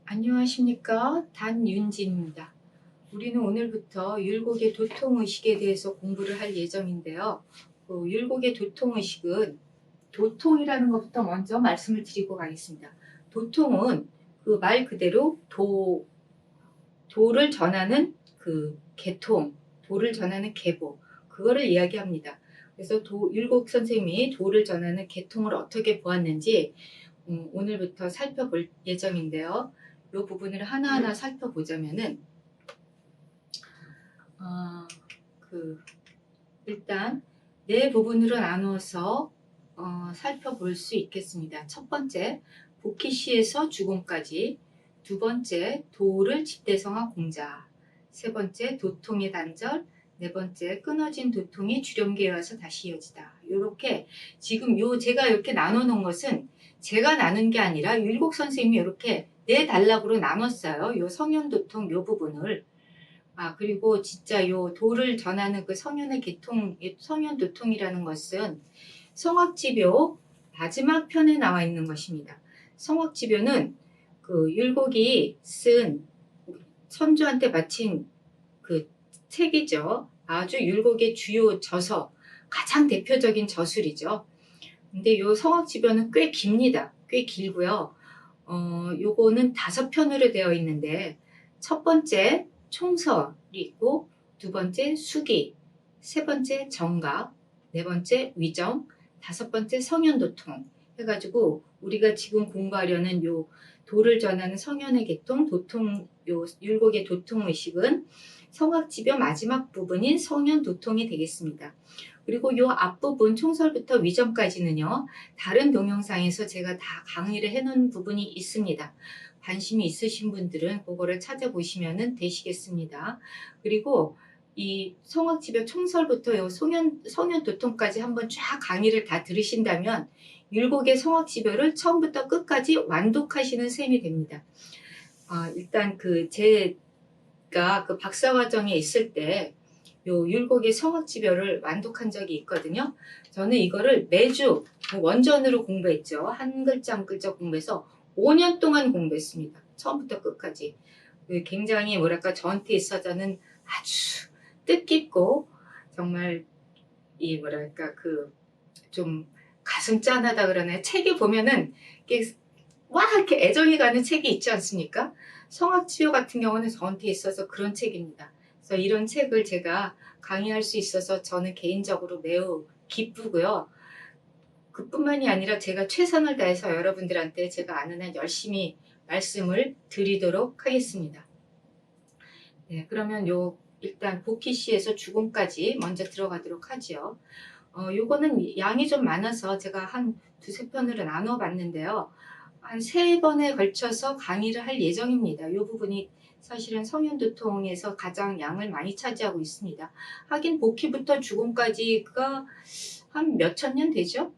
안녕하십니까, 단윤진입니다. 우리는 오늘부터 율곡의 도통의식에 대해서 공부를 할 예정인데요. 율곡의 도통의식은 도통이라는 것부터 먼저 말씀을 드리고 가겠습니다. 도통은 그 말 그대로 도를 전하는 그 계통, 도를 전하는 계보, 그거를 이야기합니다. 그래서 율곡 선생님이 도를 전하는 계통을 어떻게 보았는지 오늘부터 살펴볼 예정인데요. 이 부분을 하나하나 살펴보자면은 어, 일단 네 부분으로 나누어서 살펴볼 수 있겠습니다. 첫 번째, 복희시에서 죽음까지. 두 번째, 도를 집대성한 공자. 세 번째, 도통의 단절. 네 번째, 끊어진 도통이 주렴기에 와서 다시 이어지다. 이렇게 지금 제가 이렇게 나눠 놓은 것은 제가 나눈 게 아니라 율곡 선생님이 이렇게 네 단락으로 나눴어요. 요 성현도통 요 부분을. 그리고 진짜 요 도를 전하는 그 성현의 계통, 성현도통이라는 것은 성악지묘 마지막 편에 나와 있는 것입니다. 성악지묘는 그 율곡이 쓴 선조한테 바친 그 책이죠. 아주 율곡의 주요 저서, 가장 대표적인 저술이죠. 근데 요 성악지변은 꽤 깁니다. 꽤 길고요. 요거는 5편으로 되어 있는데 첫 번째 총설이 있고, 두 번째 수기, 세 번째 정각, 네 번째 위정, 다섯 번째 성현도통 해가지고 우리가 지금 공부하려는 요 도를 전하는 성현의 계통, 도통, 요 율곡의 도통의식은 성악지변 마지막 부분인 성현도통이 되겠습니다. 그리고 요 앞부분 총설부터 위점까지는요, 다른 동영상에서 제가 다 강의를 해놓은 부분이 있습니다. 관심이 있으신 분들은 그거를 찾아보시면 되시겠습니다. 그리고 이 성악지별 총설부터 요 성현도통까지 한번 쫙 강의를 다 들으신다면 율곡의 성악지별을 처음부터 끝까지 완독하시는 셈이 됩니다. 일단 제가 그 박사과정에 있을 때 요 율곡의 성악지별을 완독한 적이 있거든요. 저는 이거를 매주 원전으로 공부했죠. 한 글자 한 글자 공부해서 5년 동안 공부했습니다. 처음부터 끝까지. 굉장히 뭐랄까 저한테 있어서는 아주 뜻깊고 정말 이 뭐랄까 좀 가슴 짠하다 그러나요? 책에 보면은 이렇게 애정이 가는 책이 있지 않습니까? 성악지효 같은 경우는 저한테 있어서 그런 책입니다. 그래서 이런 책을 제가 강의할 수 있어서 저는 개인적으로 매우 기쁘고요. 그뿐만이 아니라 제가 최선을 다해서 여러분들한테 제가 아는 한 열심히 말씀을 드리도록 하겠습니다. 네, 그러면 일단 복희시에서 죽음까지 먼저 들어가도록 하지요. 요거는 양이 좀 많아서 제가 한 2~3편으로 나눠 봤는데요. 한 3번에 걸쳐서 강의를 할 예정입니다. 이 부분이 사실은 성현도통에서 가장 양을 많이 차지하고 있습니다. 하긴 복희부터 죽음까지가 한 몇천 년 되죠?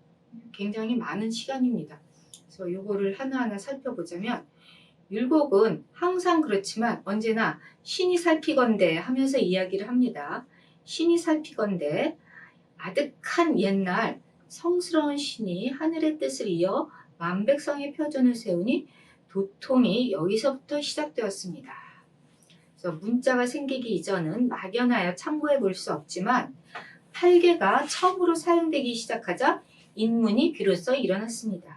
굉장히 많은 시간입니다. 그래서 요거를 하나하나 살펴보자면 율곡은 항상 그렇지만 언제나 신이 살피건대 하면서 이야기를 합니다. 신이 살피건대 아득한 옛날 성스러운 신이 하늘의 뜻을 이어 만백성의 표준을 세우니 도통이 여기서부터 시작되었습니다. 그래서 문자가 생기기 이전은 막연하여 참고해 볼 수 없지만 팔계가 처음으로 사용되기 시작하자 인문이 비로소 일어났습니다.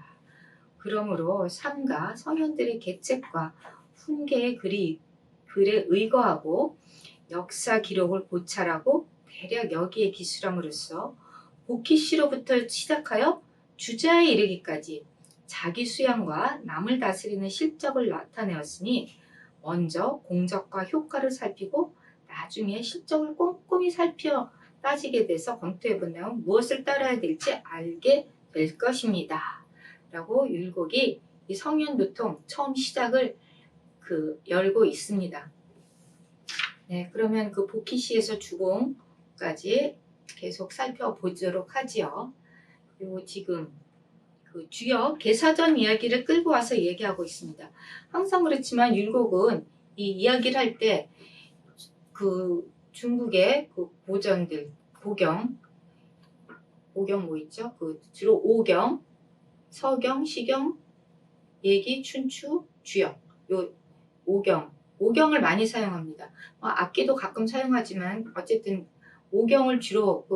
그러므로 삼가 성현들의 계책과 훈계의 글에 의거하고 역사 기록을 고찰하고 대략 여기에 기술함으로써 복희시로부터 시작하여 주자에 이르기까지 자기 수양과 남을 다스리는 실적을 나타내었으니 먼저 공적과 효과를 살피고 나중에 실적을 꼼꼼히 살펴 따지게 돼서 검토해 본다면 무엇을 따라야 될지 알게 될 것입니다. 라고 율곡이 이 성현도통 처음 시작을 열고 있습니다. 네, 그러면 그 복희시에서 죽음까지 계속 살펴보도록 하지요. 그리고 지금 주역 개사전 이야기를 끌고 와서 얘기하고 있습니다. 항상 그렇지만 율곡은 이 이야기를 할 때 중국의 고전들, 보경 뭐 있죠? 주로 오경, 서경, 시경, 예기, 춘추, 주역 요 오경, 오경을 많이 사용합니다. 악기도 가끔 사용하지만 어쨌든 오경을 주로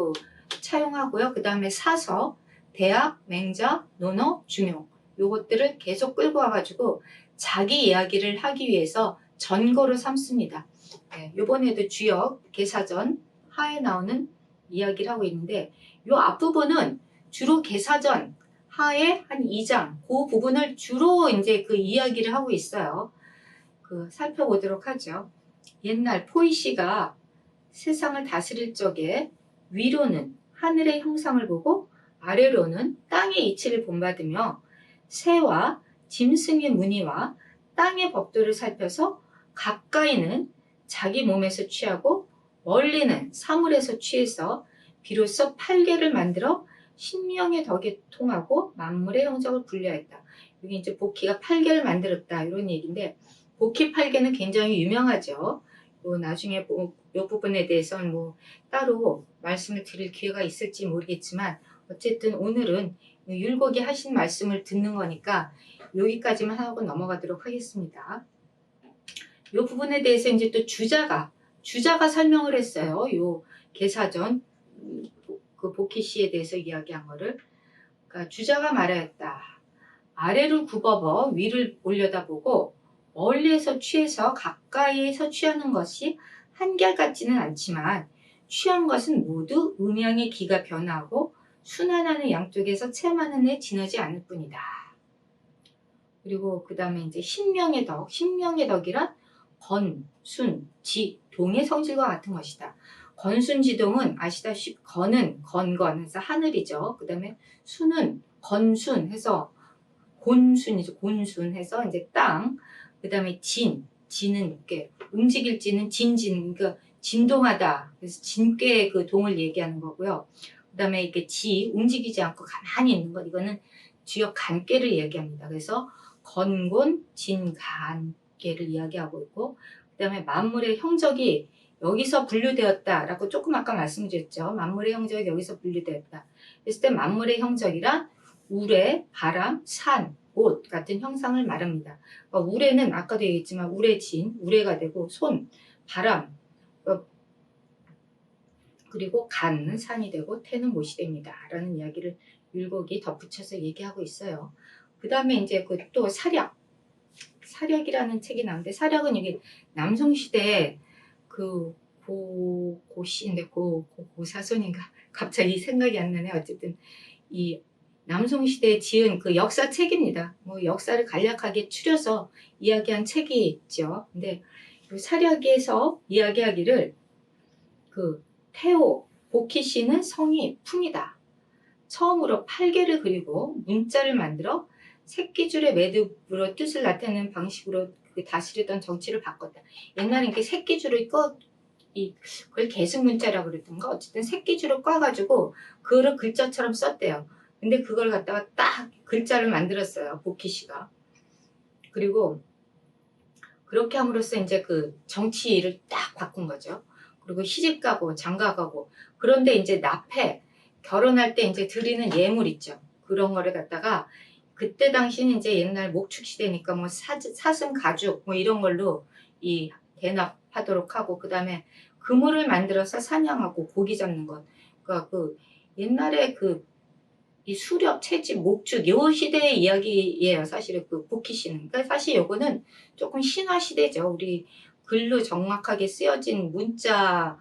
차용하고요. 그 다음에 사서, 대학, 맹자, 논어, 중용 요것들을 계속 끌고 와가지고 자기 이야기를 하기 위해서 전거로 삼습니다. 네, 요번에도 주역, 개사전, 하에 나오는 이야기를 하고 있는데 요 앞부분은 주로 개사전, 하의 한 2장 그 부분을 주로 이제 그 이야기를 하고 있어요. 살펴보도록 하죠. 옛날 포이시가 세상을 다스릴 적에 위로는 하늘의 형상을 보고 아래로는 땅의 이치를 본받으며 새와 짐승의 무늬와 땅의 법도를 살펴서 가까이는 자기 몸에서 취하고 멀리는 사물에서 취해서 비로소 팔계를 만들어 신명의 덕에 통하고 만물의 형적을 분류하였다. 여기 이제 복희가 팔계를 만들었다 이런 얘기인데 복희 팔계는 굉장히 유명하죠. 나중에 이 부분에 대해서는 따로 말씀을 드릴 기회가 있을지 모르겠지만 어쨌든 오늘은 율곡이 하신 말씀을 듣는 거니까 여기까지만 하고 넘어가도록 하겠습니다. 이 부분에 대해서 이제 또 주자가 설명을 했어요. 요 개사전 복희시에 대해서 이야기한 거를. 그러니까 주자가 말하였다. 아래를 굽어버 위를 올려다보고 멀리에서 취해서 가까이에서 취하는 것이 한결같지는 않지만 취한 것은 모두 음양의 기가 변하고 순환하는 양쪽에서 체험하는 데 지나지 않을 뿐이다. 그리고 그 다음에 이제 신명의 덕이란 건, 순, 지, 동의 성질과 같은 것이다. 건순지동은 아시다시피 건은 건건해서 하늘이죠. 그 다음에 순은 건순 해서 곤순이죠. 곤순 해서 이제 땅. 그 다음에 진은 이렇게 움직일 지는 그러니까 진동하다. 그래서 진꾀의 그 동을 얘기하는 거고요. 그 다음에 이렇게 움직이지 않고 가만히 있는 것. 이거는 주역 간꾀를 얘기합니다. 그래서 건곤, 진간꾀를 이야기하고 있고, 그 다음에 만물의 형적이 여기서 분류되었다라고 조금 아까 말씀드렸죠. 만물의 형적이 여기서 분류되었다. 그랬을 때 만물의 형적이란 우레, 바람, 산, 옷 같은 형상을 말합니다. 우레는 아까도 얘기했지만 우레가 되고 손, 바람, 그리고 간은 산이 되고 태는 못이 됩니다. 라는 이야기를 율곡이 덧붙여서 얘기하고 있어요. 그 다음에 이제 또 사략이라는 책이 나오는데 사략은 이게 남송시대 고시인데 고사손인가 갑자기 생각이 안 나네. 어쨌든 이 남송시대에 지은 역사책입니다. 역사를 간략하게 추려서 이야기한 책이 있죠. 근데 이 사략에서 이야기하기를 태호 복희씨는 성이 품이다. 처음으로 팔계를 그리고 문자를 만들어 새끼줄의 매듭으로 뜻을 나타내는 방식으로 다스리던 정치를 바꿨다. 옛날에 이렇게 새끼줄을 그걸 계승문자라고 그랬던가 어쨌든 새끼줄을 꽈가지고 그거를 글자처럼 썼대요. 근데 그걸 갖다가 딱 글자를 만들었어요. 복희씨가. 그리고 그렇게 함으로써 이제 정치를 딱 바꾼 거죠. 그리고 시집가고 장가가고 그런데 이제 납해 결혼할 때 이제 드리는 예물 있죠. 그런 거를 갖다가 그때 당시는 이제 옛날 목축 시대니까 사슴 가죽 이런 걸로 대납하도록 하고 그 다음에 그물을 만들어서 사냥하고 고기 잡는 것. 그러니까 옛날에 이 수렵, 채집, 목축 요 시대의 이야기예요. 사실은 복희씨는. 그러니까 사실 요거는 조금 신화 시대죠. 우리 글로 정확하게 쓰여진 문자가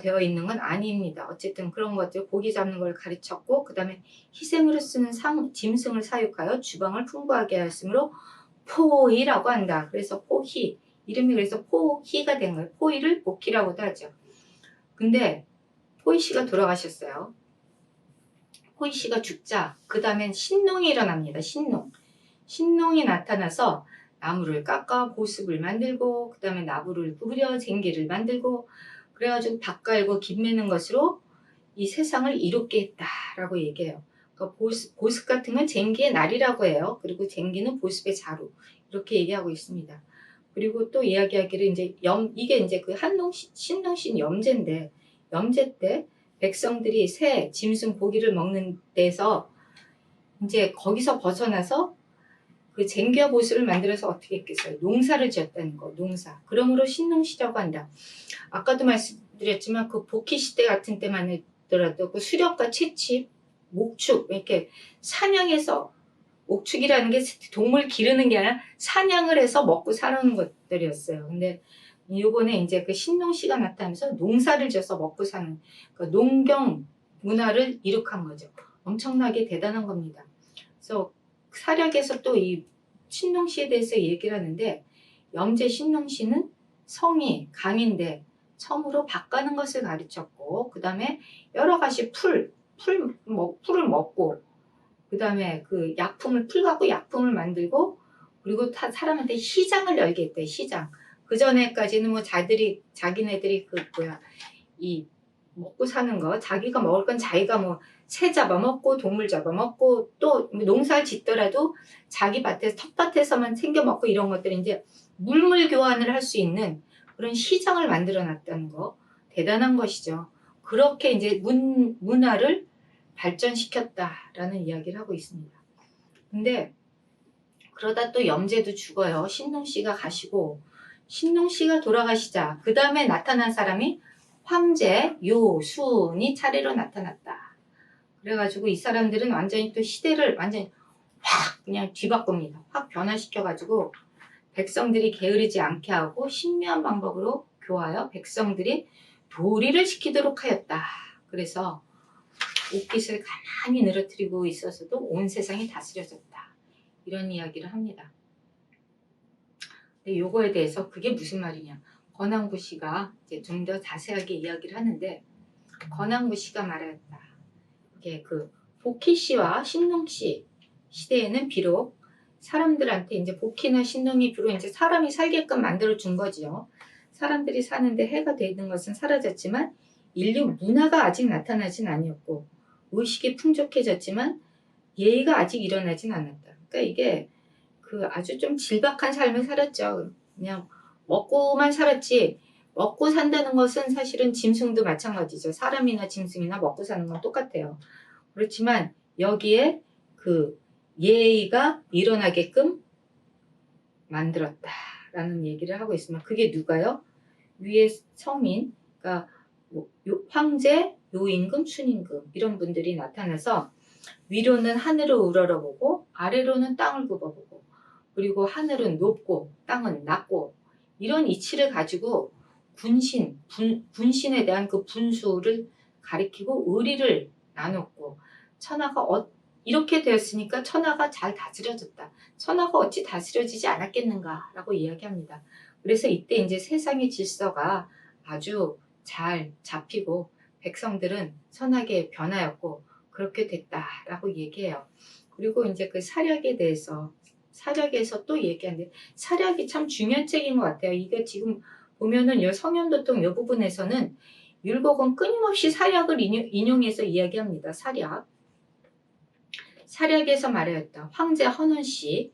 되어 있는 건 아닙니다. 어쨌든 그런 것들 고기 잡는 걸 가르쳤고 그 다음에 희생으로 쓰는 짐승을 사육하여 주방을 풍부하게 하였으므로 포희라고 한다. 그래서 포희 이름이 그래서 포희가 된 거예요. 포희를 복희라고도 하죠. 근데 포희씨가 돌아가셨어요. 포희씨가 죽자 그 다음엔 신농이 일어납니다. 신농이 나타나서 나무를 깎아 보습을 만들고 그 다음에 나무를 뿌려 쟁기를 만들고 그래가지고 닭 갈고 김 매는 것으로 이 세상을 이롭게 했다라고 얘기해요. 그러니까 보습 같은 건 쟁기의 날이라고 해요. 그리고 쟁기는 보습의 자루 이렇게 얘기하고 있습니다. 그리고 또 이야기하기를 이제 이게 이제 신농신 염제인데 염제 때 백성들이 새, 짐승, 고기를 먹는 데서 이제 거기서 벗어나서 그 쟁겨 보수를 만들어서 어떻게 했겠어요? 농사를 지었다는 거, 농사. 그러므로 신농시라고 한다. 아까도 말씀드렸지만 그 복희 시대 같은 때만 하더라도 그 수렵과 채집, 목축 이렇게 사냥해서 목축이라는 게 동물 기르는 게 아니라 사냥을 해서 먹고 사는 것들이었어요. 근데 요번에 이제 그 신농시가 나타나면서 농사를 지어서 먹고 사는 그 농경 문화를 이룩한 거죠. 엄청나게 대단한 겁니다. 그래서 사략에서 또 이 신농시에 대해서 얘기를 하는데 염제 신농시는 성이 강인데 처음으로 밭 가는 것을 가르쳤고 그 다음에 여러 가지 풀을 먹고 그 다음에 그 풀 갖고 약품을 만들고 그리고 사람한테 시장을 열게 했대. 시장. 그 전에까지는 뭐 자기네들이 이 먹고 사는 거 자기가 먹을 건 자기가 뭐 새 잡아먹고 동물 잡아먹고 또 농사를 짓더라도 자기 텃밭에서만 챙겨먹고 이런 것들이 이제 물물 교환을 할 수 있는 그런 시장을 만들어 놨다는 거 대단한 것이죠. 그렇게 이제 문화를 발전시켰다라는 이야기를 하고 있습니다. 근데 그러다 또 염제도 죽어요. 신농씨가 가시고 신농씨가 돌아가시자 그 다음에 나타난 사람이 황제 요순이 차례로 나타났다. 그래가지고 이 사람들은 완전히 또 시대를 완전히 확 그냥 뒤바꿉니다. 확 변화시켜가지고 백성들이 게으르지 않게 하고 신묘한 방법으로 교하여 백성들이 도리를 지키도록 하였다. 그래서 옷깃을 가만히 늘어뜨리고 있어서도 온 세상이 다스려졌다. 이런 이야기를 합니다. 근데 요거에 대해서 그게 무슨 말이냐. 권항부시가 이제 좀 더 자세하게 이야기를 하는데 권항부시가 말하였다. 이게 그 복희씨와 신농씨 시대에는 비록 사람들한테 이제 복희나 신농이 비록 이제 사람이 살게끔 만들어 준 거지요. 사람들이 사는데 해가 되는 것은 사라졌지만 인류 문화가 아직 나타나진 아니었고 의식이 풍족해졌지만 예의가 아직 일어나진 않았다. 그러니까 이게 그 아주 좀 질박한 삶을 살았죠. 그냥 먹고만 살았지 먹고 산다는 것은 사실은 짐승도 마찬가지죠. 사람이나 짐승이나 먹고 사는 건 똑같아요. 그렇지만 여기에 그 예의가 일어나게끔 만들었다라는 얘기를 하고 있으면 그게 누가요? 위에 성인, 그러니까 황제, 요임금, 순임금 이런 분들이 나타나서 위로는 하늘을 우러러보고 아래로는 땅을 굽어보고 그리고 하늘은 높고 땅은 낮고 이런 이치를 가지고 군신에 대한 그 분수를 가리키고 의리를 나눴고 천하가 이렇게 되었으니까 천하가 잘 다스려졌다. 천하가 어찌 다스려지지 않았겠는가라고 이야기합니다. 그래서 이때 이제 세상의 질서가 아주 잘 잡히고 백성들은 선하게 변하였고 그렇게 됐다라고 얘기해요. 그리고 이제 그 사략에 대해서 사략에서 또 얘기하는데 사략이 참 중요한 책인 것 같아요. 이게 지금 보면은 요 성현도통 요 부분에서는 율곡은 끊임없이 사략을 인용해서 이야기합니다. 사략에서 말하였다. 황제 헌원씨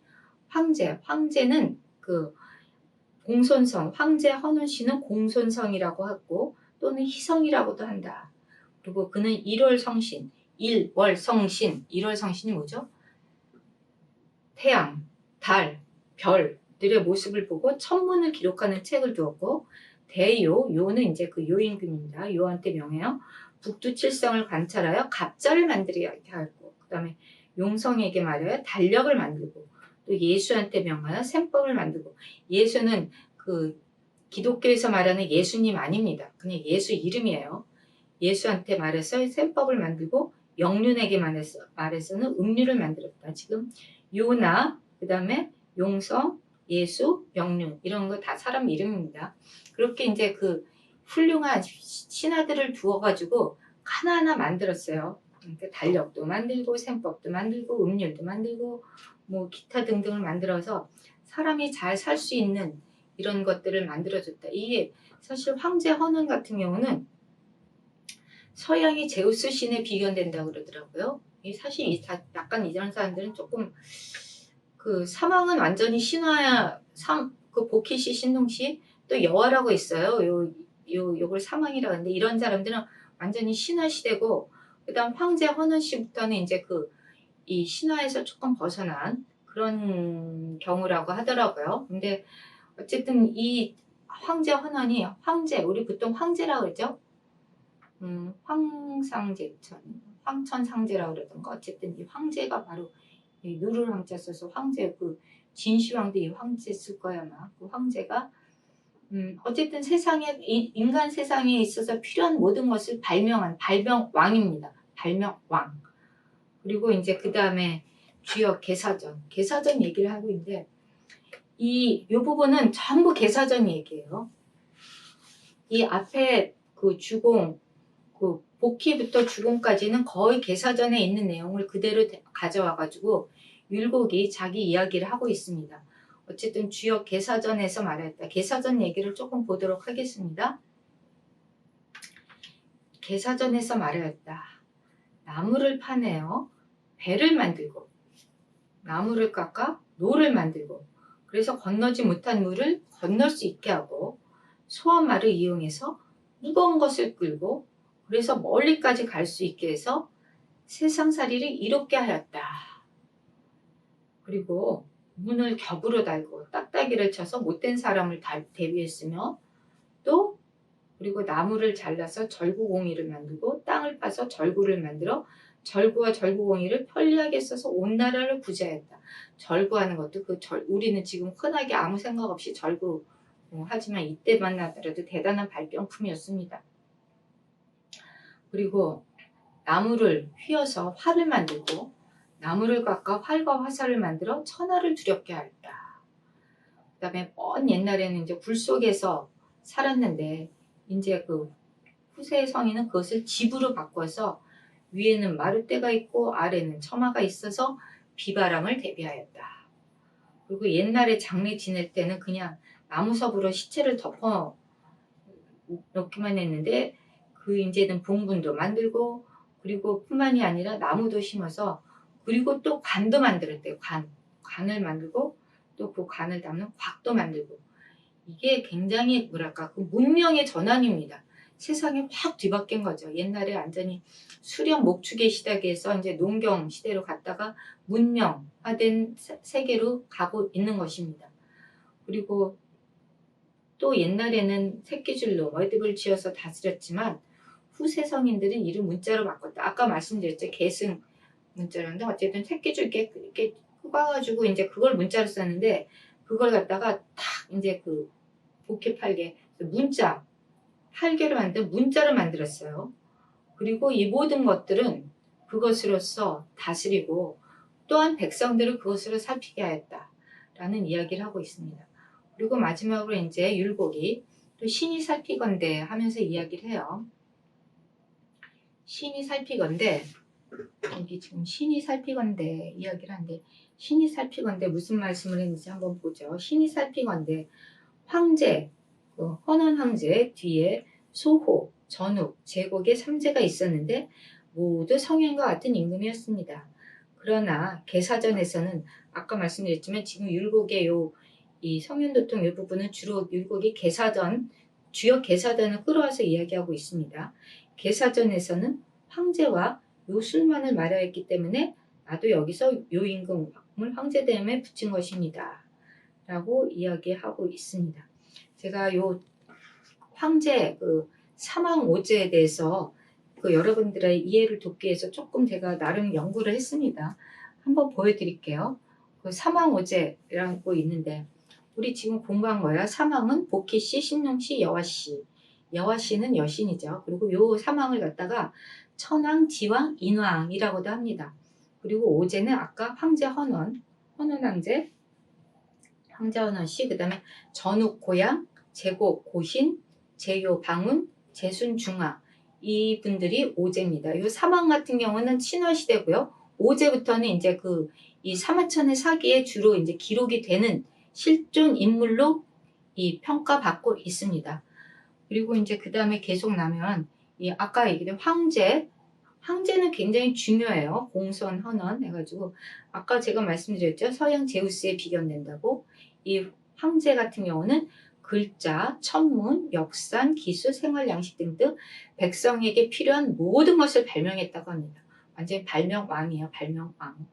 황제는 그 공손성 황제 헌원씨는 공손성이라고 하고 또는 희성이라고도 한다. 그리고 그는 일월성신 일월성신이 뭐죠? 태양, 달, 별들의 모습을 보고 천문을 기록하는 책을 두었고 요는 이제 그 요임금입니다. 요한테 명해요. 북두칠성을 관찰하여 갑자를 만들게 하였고 그 다음에 용성에게 말하여 달력을 만들고 또 예수한테 명하여 셈법을 만들고 예수는 그 기독교에서 말하는 예수님 아닙니다. 그냥 예수 이름이에요. 예수한테 말해서 셈법을 만들고 영륜에게 말해서는 음료를 만들었다. 지금 요나 그 다음에 용성, 예수, 영륜 이런 거 다 사람 이름입니다. 그렇게 이제 그 훌륭한 신하들을 두어가지고 하나하나 만들었어요. 그러니까 달력도 만들고 셈법도 만들고 음률도 만들고 뭐 기타 등등을 만들어서 사람이 잘 살 수 있는 이런 것들을 만들어줬다. 이게 사실 황제 헌원 같은 경우는 서양의 제우스 신에 비견된다고 그러더라고요. 사실 약간 이런 사람들은 조금 그 사망은 완전히 신화야. 그 복희씨 신동씨 또 여화라고 있어요. 요걸 사망이라고 하는데 이런 사람들은 완전히 신화 시대고 그다음 황제 헌원 씨부터는 이제 이 신화에서 조금 벗어난 그런 경우라고 하더라고요. 근데 어쨌든 이 황제 헌원이 황제, 우리 보통 황제라고 그러죠. 황상제천, 황천상제라고 그러던가 어쨌든 이 황제가 바로 이 누를 황자 써서 황제 그 진시황도 이 황제 쓸 거야 아마. 그 황제가 어쨌든 세상에 인간 세상에 있어서 필요한 모든 것을 발명한 발명왕입니다. 발명왕. 그리고 이제 그 다음에 주역 개사전 얘기를 하고 있는데 이 부분은 전부 개사전 얘기예요. 이 앞에 그 주공, 그 복희부터 주공까지는 거의 개사전에 있는 내용을 그대로 가져와가지고 율곡이 자기 이야기를 하고 있습니다. 어쨌든 주역 개사전에서 말했다. 개사전 얘기를 조금 보도록 하겠습니다. 개사전에서 말하였다. 나무를 파내어 배를 만들고 나무를 깎아 노를 만들고 그래서 건너지 못한 물을 건널 수 있게 하고 소환말을 이용해서 무거운 것을 끌고 그래서 멀리까지 갈 수 있게 해서 세상살이를 이롭게 하였다. 그리고 문을 겹으로 달고 딱따기를 쳐서 못된 사람을 대비했으며 또 그리고 나무를 잘라서 절구공이를 만들고 땅을 파서 절구를 만들어 절구와 절구공이를 편리하게 써서 온 나라를 구제하였다. 절구하는 것도 우리는 지금 흔하게 아무 생각 없이 절구 하지만 이때만 하더라도 대단한 발명품이었습니다. 그리고 나무를 휘어서 활을 만들고 나무를 깎아 활과 화살을 만들어 천하를 두렵게 하였다. 그 다음에 먼 옛날에는 이제 굴 속에서 살았는데 이제 그 후세의 성인은 그것을 집으로 바꿔서 위에는 마룻대가 있고 아래는 처마가 있어서 비바람을 대비하였다. 그리고 옛날에 장례 지낼 때는 그냥 나무섭으로 시체를 덮어 놓기만 했는데 그 이제는 봉분도 만들고 그리고 뿐만이 아니라 나무도 심어서 그리고 또 관도 만들었대요. 관을 만들고 또 그 관을 담는 곽도 만들고 이게 굉장히 뭐랄까 그 문명의 전환입니다. 세상이 확 뒤바뀐 거죠. 옛날에 완전히 수령 목축의 시대에서 이제 농경 시대로 갔다가 문명화된 세계로 가고 있는 것입니다. 그리고 또 옛날에는 새끼줄로 월듭을 지어서 다스렸지만 후세 성인들은 이를 문자로 바꿨다. 아까 말씀드렸죠. 계승 문자라는데 어쨌든 새끼줄 이렇게 꼽아가지고 이제 그걸 문자로 썼는데 그걸 갖다가 탁 이제 그 복해 팔개 문자 팔개를 만든 문자를 만들었어요. 그리고 이 모든 것들은 그것으로서 다스리고 또한 백성들을 그것으로 살피게 하였다라는 이야기를 하고 있습니다. 그리고 마지막으로 이제 율곡이 또 신이 살피건대 하면서 이야기를 해요. 신이 살피건대 여기 지금 신이 살피건대 이야기를 하는데 신이 살피건대 무슨 말씀을 했는지 한번 보죠. 신이 살피건대 황제, 헌원 황제 뒤에 소호, 전욱, 제곡의 3제가 있었는데 모두 성현과 같은 임금이었습니다. 그러나 개사전에서는 아까 말씀드렸지만 지금 율곡의 이 성현도통 이 부분은 주로 율곡이 주역 개사전을 끌어와서 이야기하고 있습니다. 개사전에서는 황제와 요술만을 말하였기 때문에 나도 여기서 요 임금을 황제됨에 붙인 것입니다. 라고 이야기하고 있습니다. 제가 요 황제 사망오제에 대해서 여러분들의 이해를 돕기 위해서 조금 제가 나름 연구를 했습니다. 한번 보여드릴게요. 사망오제라고 있는데 우리 지금 공부한 거예요. 사망은 복희씨, 신룡씨, 여화씨. 여화씨는 여신이죠. 그리고 요 사망을 갖다가 천왕, 지왕, 인왕이라고도 합니다. 그리고 오제는 아까 황제 헌원 황제, 황제 헌원씨, 그 다음에 전욱 고양, 제곡 고신, 제요 방운, 제순 중하 이 분들이 오제입니다. 이 사망 같은 경우는 신화시대고요. 오제부터는 이제 이 사마천의 사기에 주로 이제 기록이 되는 실존 인물로 이 평가받고 있습니다. 그리고 이제 그 다음에 계속 나면 이 아까 얘기한 황제는 굉장히 중요해요. 공선, 헌원 해가지고 아까 제가 말씀드렸죠. 서양 제우스에 비견된다고. 이 황제 같은 경우는 글자, 천문, 역산, 기술, 생활 양식 등등 백성에게 필요한 모든 것을 발명했다고 합니다. 완전히 발명왕이에요. 발명왕.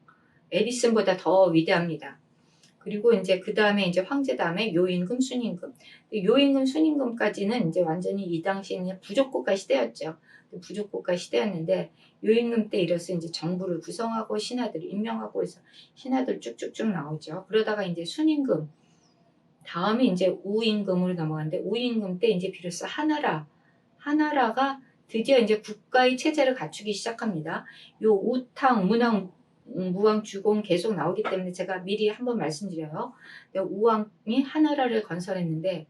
에디슨보다 더 위대합니다. 그리고 이제 그 다음에 이제 황제 다음에 요임금, 순임금. 요임금, 순임금까지는 이제 완전히 이 당시에는 부족국가 시대였죠. 부족국가 시대였는데 요임금 때 이래서 이제 정부를 구성하고 신하들을 임명하고 해서 신하들 쭉쭉쭉 나오죠. 그러다가 이제 순임금 다음에 이제 우임금으로 넘어가는데 우임금 때 이제 비로소 하나라가 드디어 이제 국가의 체제를 갖추기 시작합니다. 요 우탕, 문왕, 무왕, 주공 계속 나오기 때문에 제가 미리 한번 말씀드려요. 우왕이 하나라를 건설했는데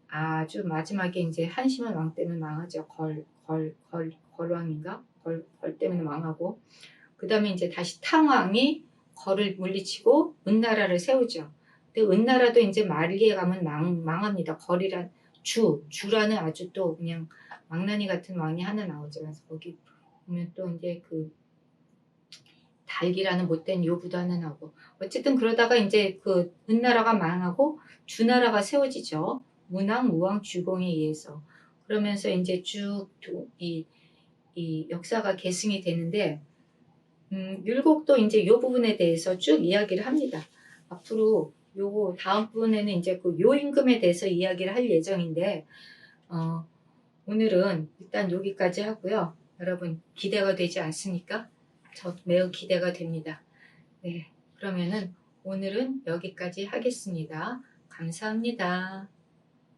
아주 마지막에 이제 한심한 왕 때문에 망하죠. 걸왕인가? 걸 때문에 망하고 그 다음에 이제 다시 탕왕이 걸을 물리치고 은나라를 세우죠. 근데 은나라도 이제 말기에 가면 망합니다. 걸이란 주라는 아주 또 그냥 망나니 같은 왕이 하나 나오죠. 그래서 거기 보면 또 이제 그 달기라는 못된 요부도 하나 나오고 어쨌든 그러다가 이제 그 은나라가 망하고 주나라가 세워지죠. 문왕, 무왕, 주공에 의해서 그러면서 이제 쭉 이 역사가 계승이 되는데 율곡도 이제 요 부분에 대해서 쭉 이야기를 합니다. 앞으로 요거 다음번에는 이제 그 요임금에 대해서 이야기를 할 예정인데 오늘은 일단 여기까지 하고요. 여러분 기대가 되지 않습니까? 저 매우 기대가 됩니다. 네, 그러면은 오늘은 여기까지 하겠습니다. 감사합니다.